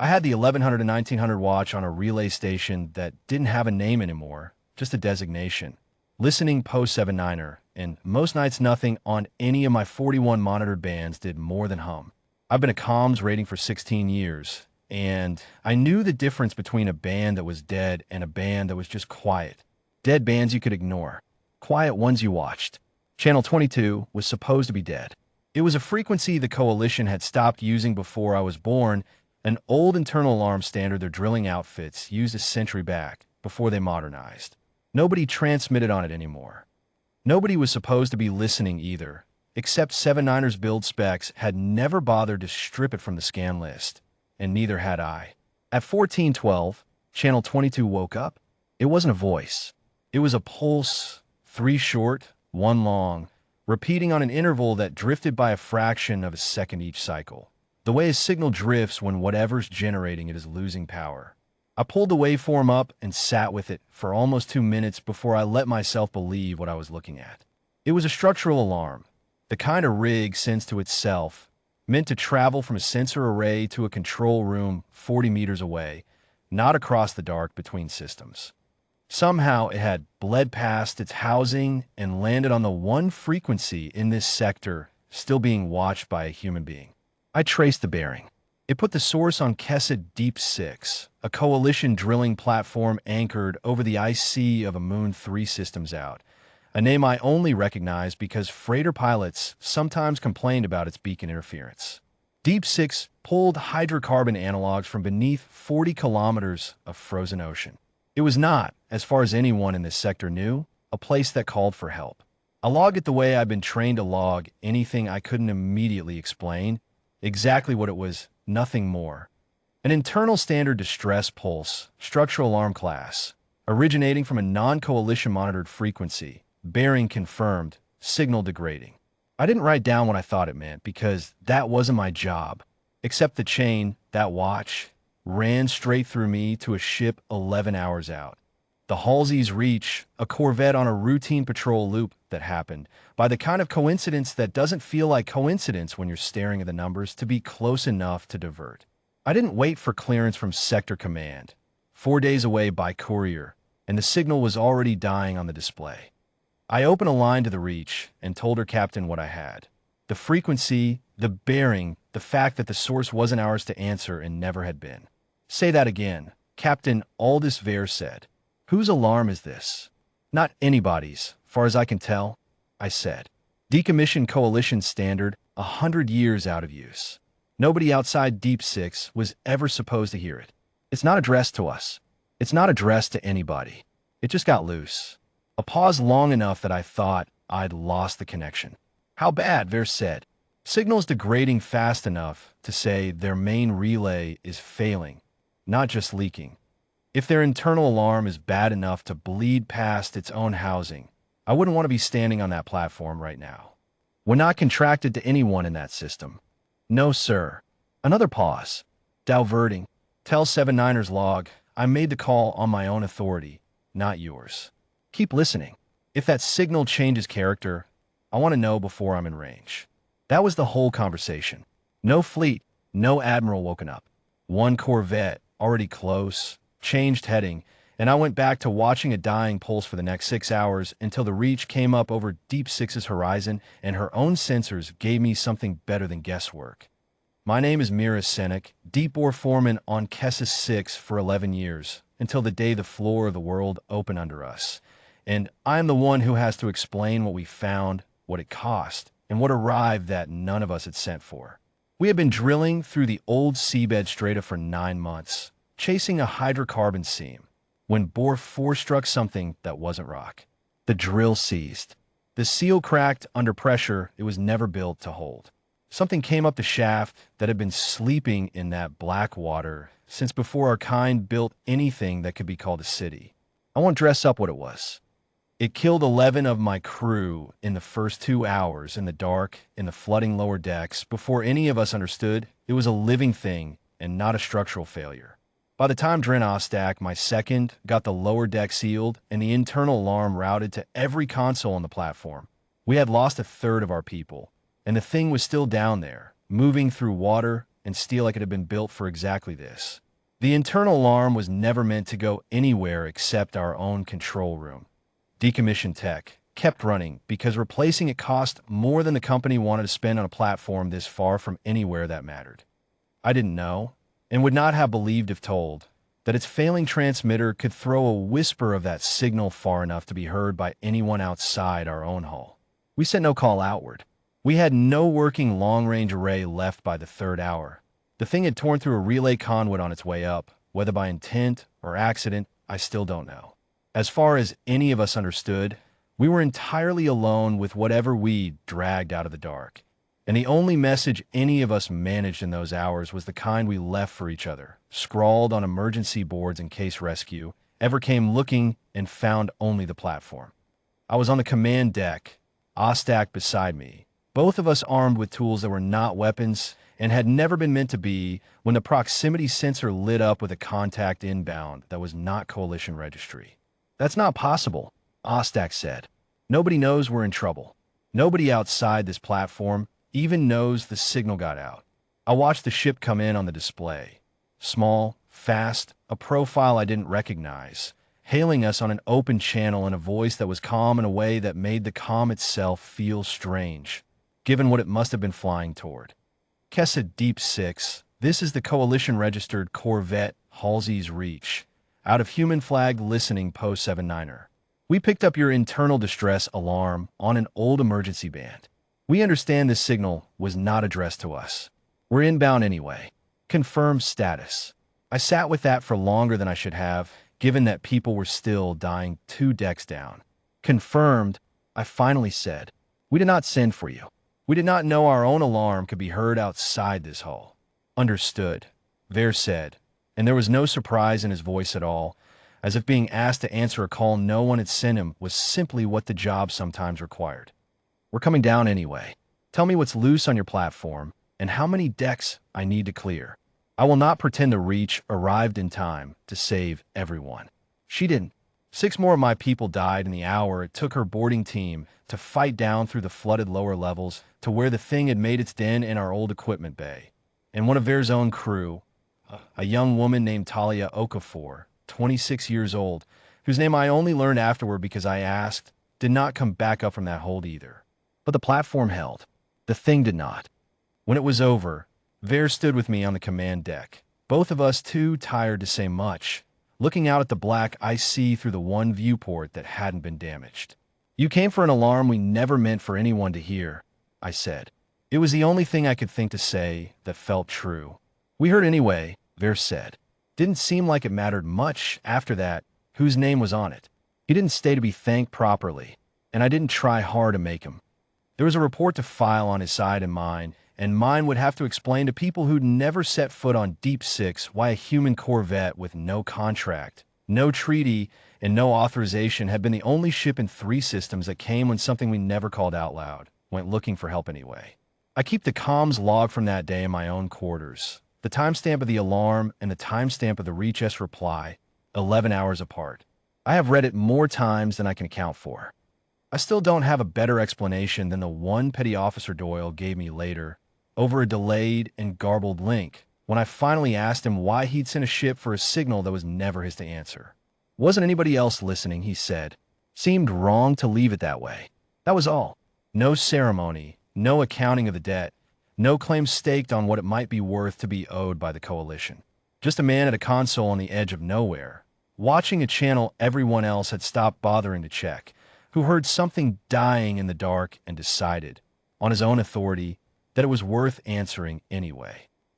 I had the 1100 and 1900 watch on a relay station that didn't have a name anymore, just a designation. Listening post 79er, and most nights nothing on any of my 41 monitored bands did more than hum. I've been a comms rating for 16 years, and I knew the difference between a band that was dead and a band that was just quiet. Dead bands you could ignore. Quiet ones you watched. Channel 22 was supposed to be dead. It was a frequency the coalition had stopped using before I was born, an old internal alarm standard their drilling outfits used a century back, before they modernized. Nobody transmitted on it anymore. Nobody was supposed to be listening either, except 79ers build specs had never bothered to strip it from the scan list, and neither had I. At 1412, Channel 22 woke up. It wasn't a voice. It was a pulse, 3 short, 1 long, repeating on an interval that drifted by a fraction of a second each cycle. The way a signal drifts when whatever's generating it is losing power. I pulled the waveform up and sat with it for almost 2 minutes before I let myself believe what I was looking at. It was a structural alarm, the kind of rig sends to itself, meant to travel from a sensor array to a control room 40 meters away, not across the dark between systems. Somehow it had bled past its housing and landed on the one frequency in this sector still being watched by a human being. I traced the bearing. It put the source on Kesset Deep 6, a coalition drilling platform anchored over the ice sea of a Moon 3 systems out, a name I only recognized because freighter pilots sometimes complained about its beacon interference. Deep 6 pulled hydrocarbon analogs from beneath 40 kilometers of frozen ocean. It was not, as far as anyone in this sector knew, a place that called for help. I logged it the way I'd been trained to log anything I couldn't immediately explain, exactly what it was, nothing more. An internal standard distress pulse, structural alarm class, originating from a non-coalition monitored frequency, bearing confirmed, signal degrading. I didn't write down what I thought it meant because that wasn't my job, except the chain, that watch, ran straight through me to a ship 11 hours out. The Halsey's Reach, a Corvette on a routine patrol loop that happened, by the kind of coincidence that doesn't feel like coincidence when you're staring at the numbers, to be close enough to divert. I didn't wait for clearance from Sector Command. 4 days away by courier, and the signal was already dying on the display. I opened a line to the Reach and told her captain what I had. The frequency, the bearing, the fact that the source wasn't ours to answer and never had been. Say that again, Captain Aldous Vare said. Whose alarm is this? Not anybody's, far as I can tell, I said. Decommissioned coalition standard, 100 years out of use. Nobody outside Deep 6 was ever supposed to hear it. It's not addressed to us. It's not addressed to anybody. It just got loose. A pause long enough that I thought I'd lost the connection. How bad, Vare said. Signal's degrading fast enough to say their main relay is failing, not just leaking. If their internal alarm is bad enough to bleed past its own housing, I wouldn't want to be standing on that platform right now. We're not contracted to anyone in that system. No, sir. Another pause. Diverting. Tell 79ers log, I made the call on my own authority, not yours. Keep listening. If that signal changes character, I want to know before I'm in range. That was the whole conversation. No fleet, no admiral woken up. One Corvette, already close, changed heading, and I went back to watching a dying pulse for the next 6 hours until the Reach came up over Deep 6's horizon and her own sensors gave me something better than guesswork. My name is Mira Senek, deep bore foreman on Kessis 6 for 11 years, until the day the floor of the world opened under us. And I'm the one who has to explain what we found, what it cost, and what arrived that none of us had sent for. We had been drilling through the old seabed strata for 9 months, chasing a hydrocarbon seam, when bore 4 struck something that wasn't rock. The drill seized. The seal cracked under pressure it was never built to hold. Something came up the shaft that had been sleeping in that black water since before our kind built anything that could be called a city. I won't dress up what it was. It killed 11 of my crew in the first 2 hours in the dark, in the flooding lower decks, before any of us understood it was a living thing and not a structural failure. By the time Dren Ostak, my second, got the lower deck sealed and the internal alarm routed to every console on the platform, we had lost a third of our people, and the thing was still down there, moving through water, and steal like it had been built for exactly this. The internal alarm was never meant to go anywhere except our own control room. Decommissioned tech kept running because replacing it cost more than the company wanted to spend on a platform this far from anywhere that mattered. I didn't know, and would not have believed if told, that its failing transmitter could throw a whisper of that signal far enough to be heard by anyone outside our own hull. We sent no call outward. We had no working long-range array left by the third hour. The thing had torn through a relay conduit on its way up. Whether by intent or accident, I still don't know. As far as any of us understood, we were entirely alone with whatever we dragged out of the dark. And the only message any of us managed in those hours was the kind we left for each other, scrawled on emergency boards in case rescue ever came looking and found only the platform. I was on the command deck, Ostak beside me, both of us armed with tools that were not weapons and had never been meant to be, when the proximity sensor lit up with a contact inbound that was not Coalition registry. "That's not possible," Ostak said. "Nobody knows we're in trouble. Nobody outside this platform even knows the signal got out." I watched the ship come in on the display. Small, fast, a profile I didn't recognize, hailing us on an open channel in a voice that was calm in a way that made the calm itself feel strange, given what it must have been flying toward. Kessa Deep 6, this is the Coalition-registered Corvette Halsey's Reach, out of human-flagged listening post 79er. We picked up your internal distress alarm on an old emergency band. We understand this signal was not addressed to us. We're inbound anyway. Confirm status. I sat with that for longer than I should have, given that people were still dying 2 decks down. Confirmed, I finally said. We did not send for you. We did not know our own alarm could be heard outside this hull. Understood, Ver said, and there was no surprise in his voice at all, as if being asked to answer a call no one had sent him was simply what the job sometimes required. "We're coming down anyway. Tell me what's loose on your platform and how many decks I need to clear. I will not pretend the Reach arrived in time to save everyone. She didn't. 6 more of my people died in the hour it took her boarding team to fight down through the flooded lower levels to where the thing had made its den in our old equipment bay. And one of Ver's own crew, a young woman named Talia Okafor, 26 years old, whose name I only learned afterward because I asked, did not come back up from that hold either. But the platform held. The thing did not. When it was over, Ver stood with me on the command deck, both of us too tired to say much, looking out at the black ice sea through the one viewport that hadn't been damaged. "You came for an alarm we never meant for anyone to hear," I said. It was the only thing I could think to say that felt true. "We heard anyway," Ver said. Didn't seem like it mattered much after that whose name was on it. He didn't stay to be thanked properly, and I didn't try hard to make him. There was a report to file on his side and mine would have to explain to people who'd never set foot on Deep 6 why a human Corvette with no contract, no treaty, and no authorization had been the only ship in 3 systems that came when something we never called out loud went looking for help anyway. I keep the comms log from that day in my own quarters, the timestamp of the alarm and the timestamp of the Reach S reply, 11 hours apart. I have read it more times than I can account for. I still don't have a better explanation than the one Petty Officer Doyle gave me later, over a delayed and garbled link, when I finally asked him why he'd sent a ship for a signal that was never his to answer. Wasn't anybody else listening, he said. Seemed wrong to leave it that way. That was all. No ceremony, no accounting of the debt, no claim staked on what it might be worth to be owed by the Coalition. Just a man at a console on the edge of nowhere, watching a channel everyone else had stopped bothering to check, who heard something dying in the dark and decided, on his own authority, that it was worth answering anyway.